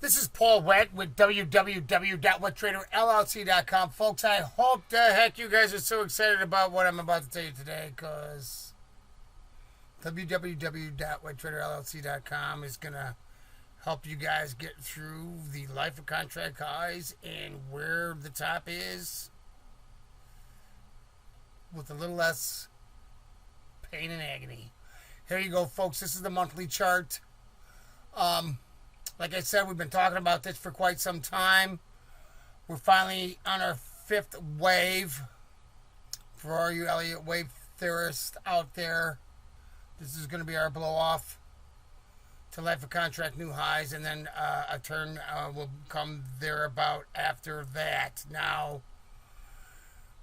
This is Paul Wett with www.wetttraderllc.com. Folks, I hope the heck you guys are so excited about what I'm about to tell you today, because www.wetttraderllc.com is going to help you guys get through the life of contract highs and where the top is with a little less pain and agony. Here you go, folks. This is the monthly chart. Like I said, we've been talking about this for quite some time. We're finally on our fifth wave. For all you Elliott wave theorists out there, this is going to be our blow off to life of contract new highs, and then a turn will come thereabout after that. Now,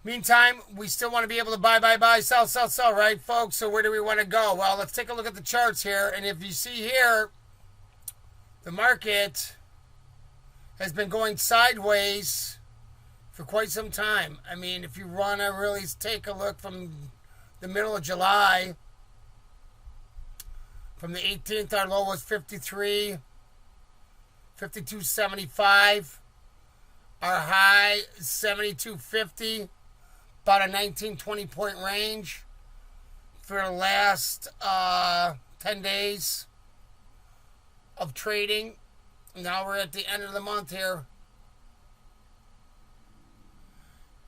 meantime, we still want to be able to buy, sell, right, folks? So where do we want to go? Well, let's take a look at the charts here. And if you see here, the market has been going sideways for quite some time. I mean, if you want to really take a look from the middle of July, from the 18th, our low was 53, 52.75. Our high, 72.50. About a 19-20 point range for the last 10 days of trading. Now we're at the end of the month here.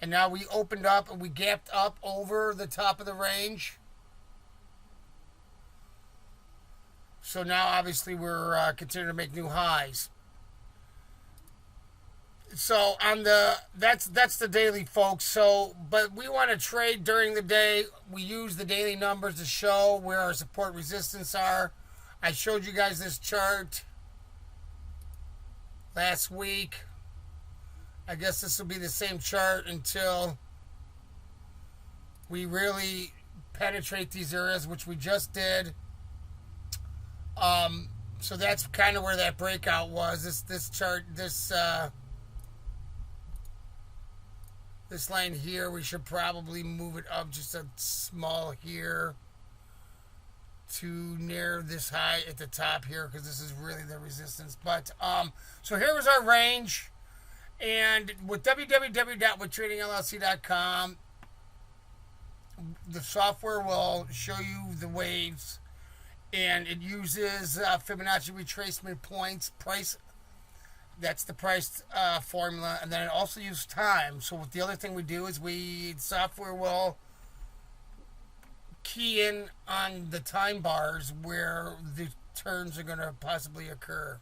And now we opened up and we gapped up over the top of the range. So now obviously we're continuing to make new highs. So on the that's the daily, folks. So, but we want to trade during the day. We use the daily numbers to show where our support resistance are. I showed you guys this chart last week. I guess this will be the same chart until we really penetrate these areas, which we just did. So that's kind of where that breakout was. This chart, this line here, we should probably move it up just a small here to near this high at the top here, because this is really the resistance. But so here was our range, and with www.wettradingllc.com, the software will show you the waves, and it uses Fibonacci retracement points, price. That's the price formula, and then it also uses time. So the other thing we do is software will key in on the time bars where the turns are going to possibly occur.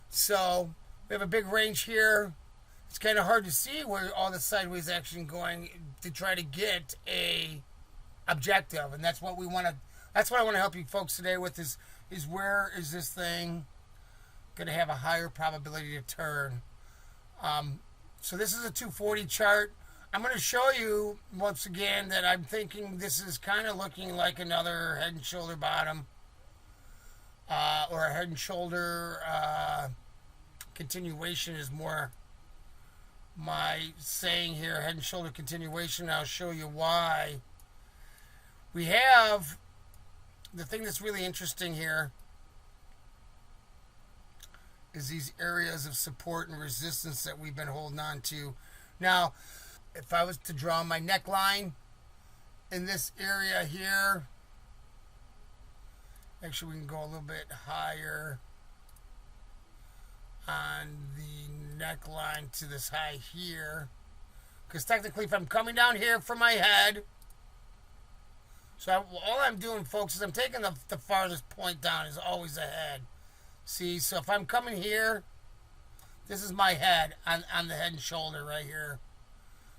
So we have a big range here. It's kind of hard to see where all the sideways action going to try to get a objective, and that's what we want to. That's what I want to help you folks today with is where is this thing going to have a higher probability to turn. So this is a 240 chart. I'm going to show you once again that I'm thinking this is kind of looking like another head and shoulder bottom, or a head and shoulder continuation is more my saying here. Head and shoulder continuation. I'll show you why. We have the thing that's really interesting here is these areas of support and resistance that we've been holding on to. Now, if I was to draw my neckline in this area here, actually we can go a little bit higher on the neckline to this high here, because technically if I'm coming down here from my head, so all I'm doing, folks, is I'm taking the farthest point down is always the head. See, so if I'm coming here, this is my head on the head and shoulder right here.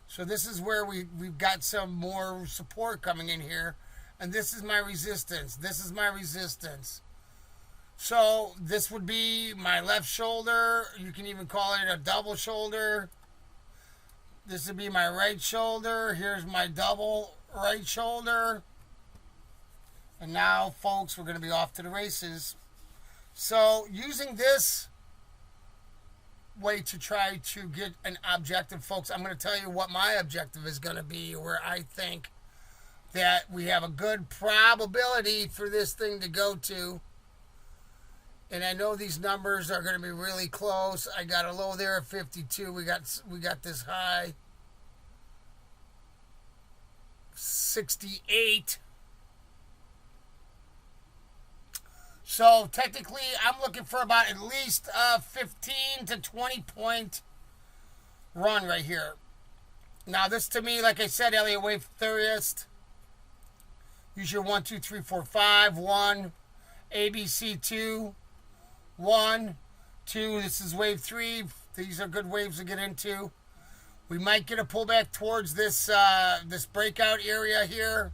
So this is where we've got some more support coming in here. And this is my resistance. This is my resistance. So this would be my left shoulder. You can even call it a double shoulder. This would be my right shoulder. Here's my double right shoulder. And now, folks, we're going to be off to the races. So using this way to try to get an objective, folks, I'm going to tell you what my objective is going to be, where I think that we have a good probability for this thing to go to. And I know these numbers are going to be really close. I got a low there at 52. We got this high 68. So technically, I'm looking for about at least a 15 to 20 point run right here. Now, this to me, like I said, Elliott wave theorist. Use your 1, 2, 3, 4, 5. 1, ABC 2, 1, 2. This is wave 3. These are good waves to get into. We might get a pullback towards this this breakout area here.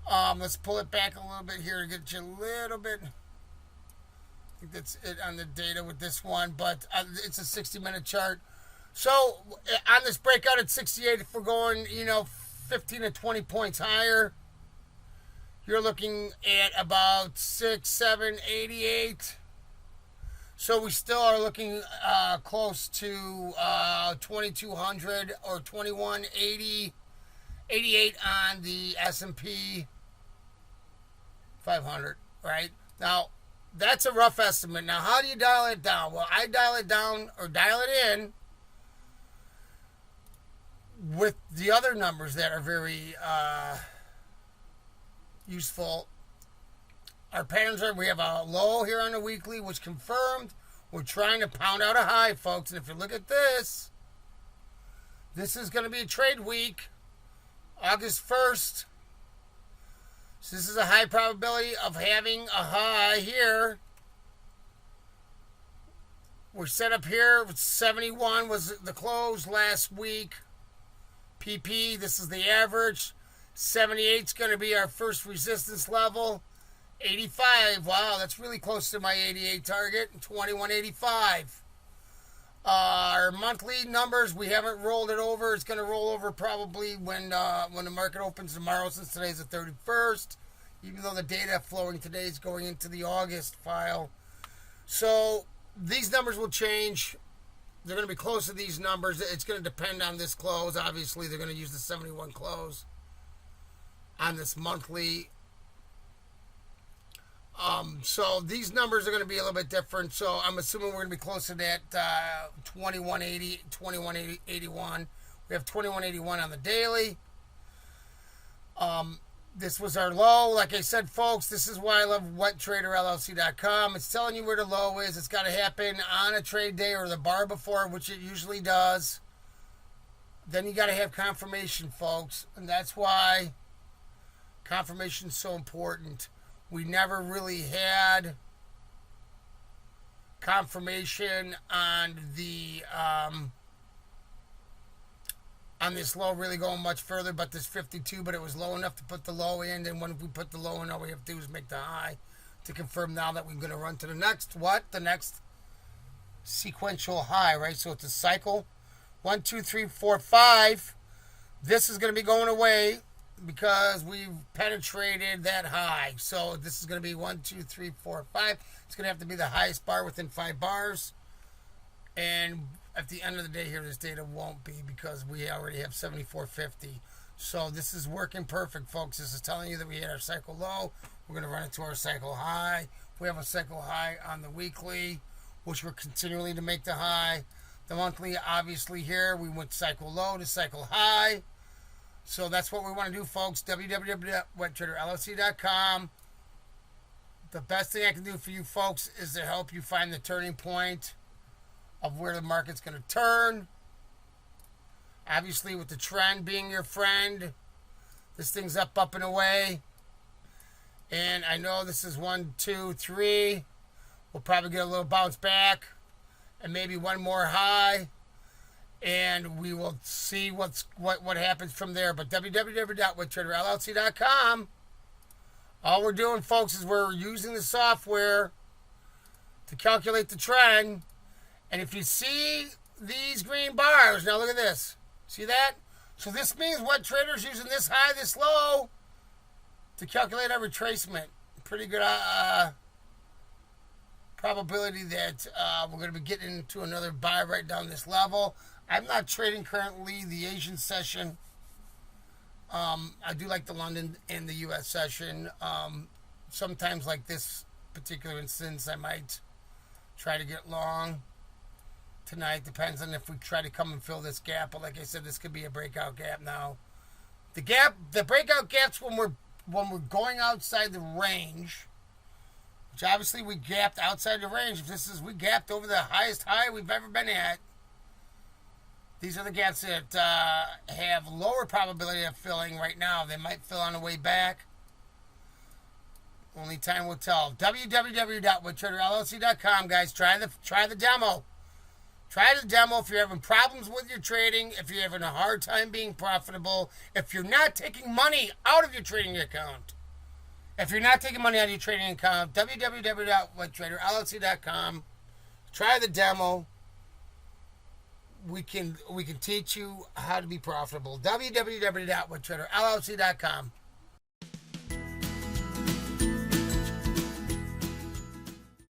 Let's pull it back a little bit here to get you a little bit. I think that's it on the data with this one, but it's a 60-minute chart. So on this breakout at 68, if we're going, 15 to 20 points higher, you're looking at about 6, 7, 88. So we still are looking close to 2,200 or 2,180, 88 on the S&P 500, right? Now, that's a rough estimate. Now, how do you dial it down? Well, I dial it down or dial it in with the other numbers that are very useful. Our patterns are, we have a low here on the weekly, which confirmed. We're trying to pound out a high, folks. And if you look at this, this is going to be a trade week, August 1st. So this is a high probability of having a high here. We're set up here with 71 was the close last week. PP, this is the average. 78 is going to be our first resistance level. 85, wow, that's really close to my 88 target. 2185. Our monthly numbers, we haven't rolled it over. It's going to roll over probably when the market opens tomorrow, since today's the 31st. Even though the data flowing today is going into the August file. So these numbers will change. They're going to be close to these numbers. It's going to depend on this close. Obviously, they're going to use the 71 close on this monthly. So these numbers are going to be a little bit different. So I'm assuming we're going to be close to that 2180, 2181. We have 2181 on the daily. This was our low. Like I said, folks, this is why I love WettTraderLLC.com. It's telling you where the low is. It's got to happen on a trade day or the bar before, which it usually does. Then you got to have confirmation, folks. And that's why confirmation is so important. We never really had confirmation on the on this low really going much further, but this 52, but it was low enough to put the low in. And when we put the low in, all we have to do is make the high to confirm now that we're going to run to the next the next sequential high, right? So it's a cycle. 1, 2, 3, 4, 5. This is going to be going away because we've penetrated that high. So this is going to be 1, 2, 3, 4, 5. It's going to have to be the highest bar within 5 bars. And at the end of the day here, this data won't be because we already have 74.50. So this is working perfect, folks. This is telling you that we hit our cycle low. We're going to run it to our cycle high. We have a cycle high on the weekly, which we're continually to make the high. The monthly, obviously here, we went cycle low to cycle high. So that's what we want to do, folks. www.WettTraderLLC.com. The best thing I can do for you, folks, is to help you find the turning point of where the market's going to turn. Obviously, with the trend being your friend, this thing's up and away. And I know this is 1, 2, 3. We'll probably get a little bounce back and maybe one more high. And we will see what happens from there. But www.WettTraderLLC.com. All we're doing, folks, is we're using the software to calculate the trend. And if you see these green bars, now look at this. See that? So this means Wett Trader's using this high, this low to calculate our retracement. Pretty good probability that we're going to be getting into another buy right down this level. I'm not trading currently the Asian session. I do like the London and the U.S. session. Sometimes like this particular instance, I might try to get long tonight. Depends on if we try to come and fill this gap. But like I said, this could be a breakout gap now. The breakout gaps when we're going outside the range, which obviously we gapped outside the range. If we gapped over the highest high we've ever been at. These are the gaps that have lower probability of filling right now. They might fill on the way back. Only time will tell. www.wetttraderllc.com, guys. Try the demo. Try the demo if you're having problems with your trading, if you're having a hard time being profitable, if you're not taking money out of your trading account. If you're not taking money out of your trading account, www.wetttraderllc.com. Try the demo. We can teach you how to be profitable. www.wetttraderllc.com.